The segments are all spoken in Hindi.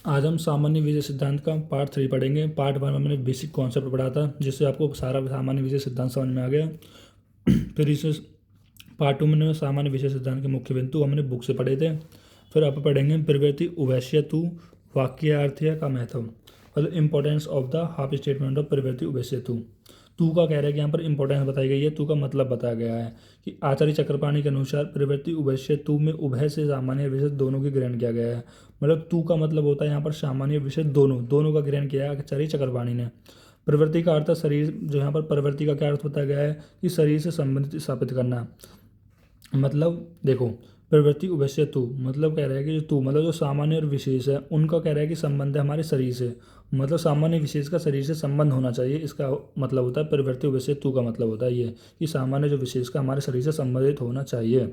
आज हम सामान्य विजय सिद्धांत का पार्ट 3 पढ़ेंगे। पार्ट 1 में मैंने बेसिक कॉन्सेप्ट पढ़ा था, जिससे आपको सारा सामान्य विजय सिद्धांत समझ में आ गया। फिर इस पार्ट 2 में मैंने सामान्य विजय सिद्धांत के मुख्य बिंदु हमने बुक से पढ़े थे। फिर आप पढ़ेंगे प्रवृत्ति उभयस्य तु वाक्यार्थीय का महत्व, मतलब importance of the half statement of प्रवृत्ति उभयस्य तू का कह रहा है कि यहाँ पर इंपॉर्टेंस बताई गई है, तू का मतलब बताया गया है कि आचार्य चक्रपाणी के अनुसार प्रवृत्ति उभयस्य तू में उभय से सामान्य विशेष दोनों की ग्रहण किया गया है। मतलब तू का मतलब होता है यहाँ पर सामान्य विशेष दोनों दोनों का ग्रहण किया है आचार्य चक्रपाणी ने। प्रवृत्ति का अर्थ शरीर, जो यहाँ पर प्रवृत्ति का क्या अर्थ बताया गया है कि शरीर से संबंधित स्थापित करना। मतलब देखो, प्रवृत्ति उभयस्य तू मतलब कह रहा है कि जो तू मतलब जो सामान्य और विशेष है उनका कह रहा है कि संबंध है हमारे शरीर से, मतलब सामान्य विशेष का शरीर से संबंध होना चाहिए। इसका मतलब होता है प्रवृत्ति उभयस्य तू का मतलब होता है ये कि सामान्य जो विशेष का हमारे शरीर से संबंधित होना चाहिए।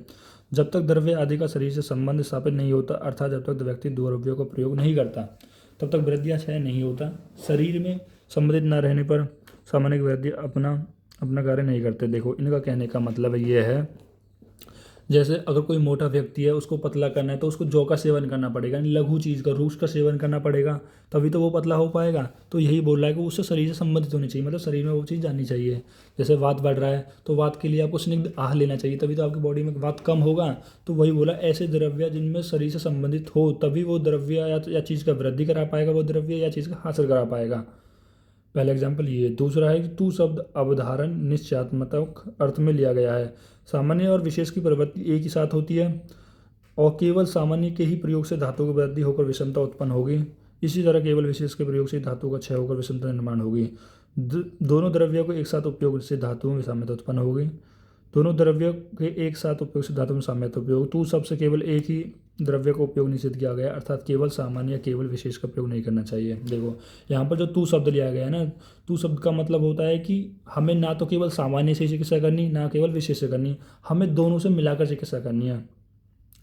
जब तक द्रव्य आदि का शरीर से संबंध स्थापित नहीं होता, अर्थात जब तक व्यक्ति द्रव्यों का प्रयोग नहीं करता, तब तक वृद्धि या क्षय नहीं होता। शरीर में संबंधित न रहने पर सामान्य वृद्धि अपना अपना कार्य नहीं करते। देखो, इनका कहने का मतलब ये है, जैसे अगर कोई मोटा व्यक्ति है उसको पतला करना है तो उसको जौ का सेवन करना पड़ेगा, यानी लघु चीज़ का, रूक्ष का सेवन करना पड़ेगा, तभी तो वो पतला हो पाएगा। तो यही बोल रहा है कि उससे शरीर से संबंधित होनी चाहिए, मतलब शरीर में वो चीज़ जानी चाहिए। जैसे वात बढ़ रहा है तो वात के लिए आपको स्निग्ध आहार लेना चाहिए, तभी तो आपकी बॉडी में वात कम होगा। तो वही बोला, ऐसे द्रव्य जिनमें शरीर से संबंधित हो तभी वो द्रव्य या चीज़ का वृद्धि करा पाएगा, वो द्रव्य या चीज़ का हासिल करा पाएगा। पहला एग्जाम्पल ये। दूसरा है कि तू शब्द अवधारण निश्चयात्मक अर्थ में लिया गया है। सामान्य और विशेष की प्रवृत्ति एक ही साथ होती है और केवल सामान्य के ही प्रयोग से धातु की वृद्धि होकर विषमता उत्पन्न होगी। इसी तरह केवल विशेष के प्रयोग से धातु का क्षय होकर विषमता निर्माण होगी। दोनों द्रव्यों को एक साथ उपयोग से धातुओं में साम्यता उत्पन्न होगी। दोनों द्रव्यों के एक साथ उपयोग से धातु में साम्यता उपयोग। तू शब्द से केवल एक ही द्रव्य का उपयोग निषेध किया गया, अर्थात केवल सामान्य या केवल विशेष का प्रयोग नहीं करना चाहिए। देखो, यहाँ पर जो तू शब्द लिया गया है ना, तू शब्द का मतलब होता है कि हमें ना तो केवल सामान्य से चिकित्सा करनी, ना केवल विशेष से करनी, हमें दोनों से मिलाकर चिकित्सा करनी है।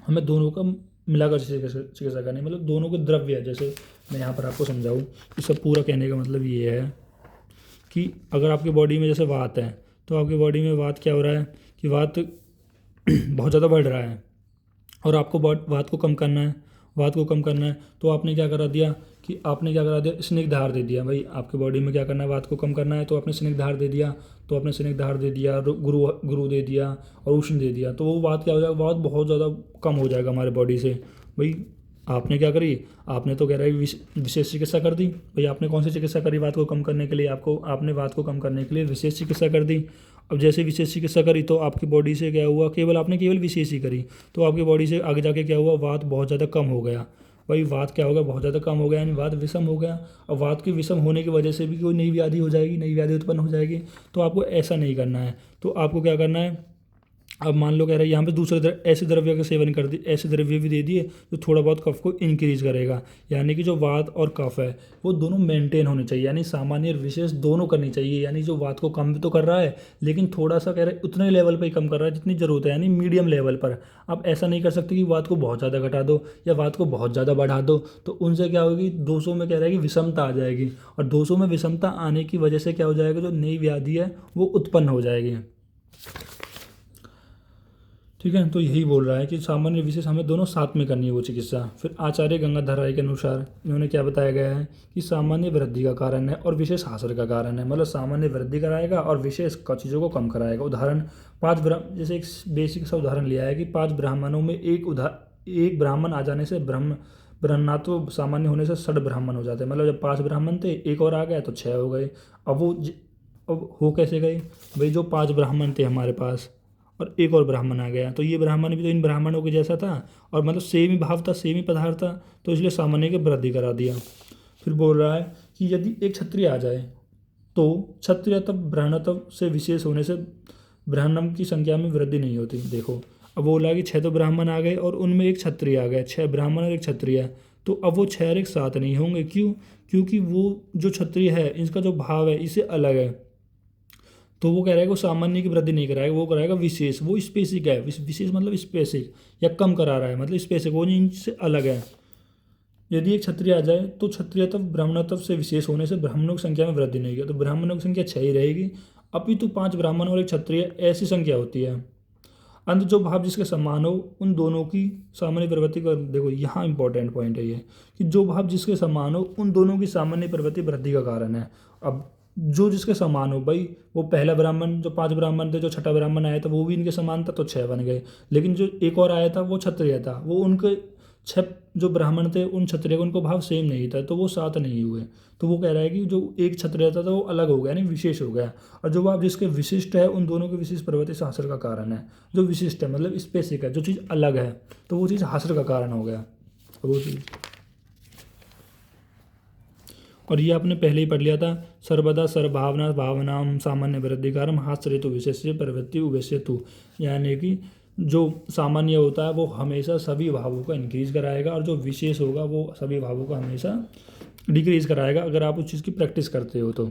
हमें दोनों का मिलाकर चिकित्सा करनी है, मतलब दोनों के द्रव्य है। जैसे मैं यहाँ पर आपको समझाऊँ, इस सब पूरा कहने का मतलब ये है कि अगर आपकी बॉडी में जैसे वात है, तो आपकी बॉडी में वात क्या हो रहा है कि वात बहुत ज़्यादा बढ़ रहा है और आपको वात को कम करना है। वात को कम करना है तो आपने क्या करा दिया कि आपने क्या करा दिया, स्निग्धार दे दिया। भाई आपके बॉडी में क्या करना है, वात को कम करना है, तो आपने स्निग्धार दे दिया। तो आपने स्निग्धार दे दिया, गुरु गुरु दे दिया और उष्ण दे दिया, तो वो वात क्या हो जाएगा, वात बहुत ज़्यादा कम हो जाएगा हमारे बॉडी से। भाई आपने क्या करी, आपने तो कह रहा है विशेष चिकित्सा कर दी। भाई आपने कौन सी चिकित्सा करी वात को कम करने के लिए, आपने वात को कम करने के लिए विशेष चिकित्सा कर दी। अब जैसे विशेष चिकित्सा करी तो आपकी बॉडी से क्या हुआ, केवल विशेष ही करी, तो आपकी बॉडी से आगे जाके क्या हुआ, वात बहुत ज़्यादा कम हो गया। भाई वात क्या हो गया, बहुत ज़्यादा कम हो गया, यानी वात विषम हो गया। अब वात के विषम होने की वजह से भी कोई नई व्याधि हो जाएगी, नई व्याधि उत्पन्न हो जाएगी। तो आपको ऐसा नहीं करना है। तो आपको क्या करना है, अब मान लो कह रहे हैं यहाँ पे दूसरे ऐसे द्रव्य का सेवन कर दिए, ऐसे द्रव्य भी दे दिए जो थोड़ा बहुत कफ को इंक्रीज करेगा। यानी कि जो वात और कफ है वो दोनों मेंटेन होने चाहिए, यानी सामान्य और विशेष दोनों करनी चाहिए। यानी जो वात को कम भी तो कर रहा है, लेकिन थोड़ा सा कह रहे हैं उतने लेवल पर ही कम कर रहा है जितनी ज़रूरत है, यानी मीडियम लेवल पर। आप ऐसा नहीं कर सकते कि वात को बहुत ज़्यादा घटा दो या वात को बहुत ज़्यादा बढ़ा दो, तो उनसे क्या होगी, 200 में कह रहा है कि विषमता आ जाएगी, और 200 में विषमता आने की वजह से क्या हो जाएगा, जो नई व्याधि है वो उत्पन्न हो जाएगी। ठीक है, तो यही बोल रहा है कि सामान्य विशेष हमें दोनों साथ में करनी है वो चिकित्सा। फिर आचार्य गंगाधर राय के अनुसार इन्होंने क्या बताया गया है कि सामान्य वृद्धि का कारण है और विशेष हासिल का कारण है, मतलब सामान्य वृद्धि कराएगा और विशेष चीज़ों को कम कराएगा। उदाहरण जैसे एक बेसिक सा उदाहरण लिया है कि 5 ब्राह्मणों में एक ब्राह्मण आ जाने से ब्रह्मणात्व सामान्य होने से 6 ब्राह्मण हो जाते हैं। मतलब जब 5 ब्राह्मण थे, एक और आ गया तो 6 हो गए। अब हो कैसे गए, भाई जो 5 ब्राह्मण थे हमारे पास और एक और ब्राह्मण आ गया, तो ये ब्राह्मण भी तो इन ब्राह्मणों के जैसा था और मतलब सेम ही भाव था, सेम ही पदार्थ था, तो इसलिए सामान्य की वृद्धि करा दिया। फिर बोल रहा है कि यदि एक क्षत्रिय आ जाए तो क्षत्रिय तब ब्राह्मणत्व से विशेष होने से ब्राह्मण की संख्या में वृद्धि नहीं होती। देखो, अब बोला कि 6 तो ब्राह्मण आ गए और उनमें एक क्षत्रिय आ गए, 6 ब्राह्मण और एक क्षत्रिय, तो अब वो 6 और एक साथ नहीं होंगे। क्यों, क्योंकि वो जो क्षत्रिय है इसका जो भाव है इससे अलग है, तो वो कह रहा है कि वो सामान्य की वृद्धि नहीं कराएगा, वो कराएगा विशेष। वो स्पेसिक है, विशेष मतलब स्पेसिक, या कम करा रहा है मतलब स्पेसिक, वो इनसे अलग है। यदि एक क्षत्रिय आ जाए तो क्षत्रिय तब ब्राह्मणत्व से विशेष होने से ब्राह्मणों की संख्या में वृद्धि नहीं होगी, तो ब्राह्मणों की संख्या 6 ही रहेगी। अपितु 5 ब्राह्मण और एक क्षत्रिय ऐसी संख्या होती है। अंत जो भाव जिसके समान हो उन दोनों की सामान्य प्रवृत्ति का, देखो यहाँ इंपॉर्टेंट पॉइंट है ये कि जो भाव जिसके समान हो उन दोनों की सामान्य प्रवृत्ति वृद्धि का कारण है। अब जो जिसके समान हो भाई, वो पहला ब्राह्मण जो 5 ब्राह्मण थे, जो छठा ब्राह्मण आया था वो भी इनके समान था तो 6 बन गए। लेकिन जो एक और आया था वो क्षत्रिय था, वो उनके 6 जो ब्राह्मण थे उन क्षत्रिय का उनको भाव सेम नहीं था तो वो 7 नहीं हुए। तो वो कह रहा है कि जो एक क्षत्रिय था वो अलग हो गया, यानी विशेष हो गया। और जो भाव जिसके विशिष्ट है उन दोनों के विशिष्ट प्रवृत्ति से हासिल का कारण है। जो विशिष्ट है मतलब स्पेसिफिक है, जो चीज़ अलग है तो वो चीज़ हासिल का कारण हो गया वो चीज़। और ये आपने पहले ही पढ़ लिया था, सर्वदा सर्वभावना भावनाम सामान्य वृद्धि कारण हास्य ऋतु विशेष प्रवृत्ति उभयसेतु, यानी कि जो सामान्य होता है वो हमेशा सभी भावों को इंक्रीज कराएगा और जो विशेष होगा वो सभी भावों को हमेशा डिक्रीज कराएगा, अगर आप उस चीज़ की प्रैक्टिस करते हो तो।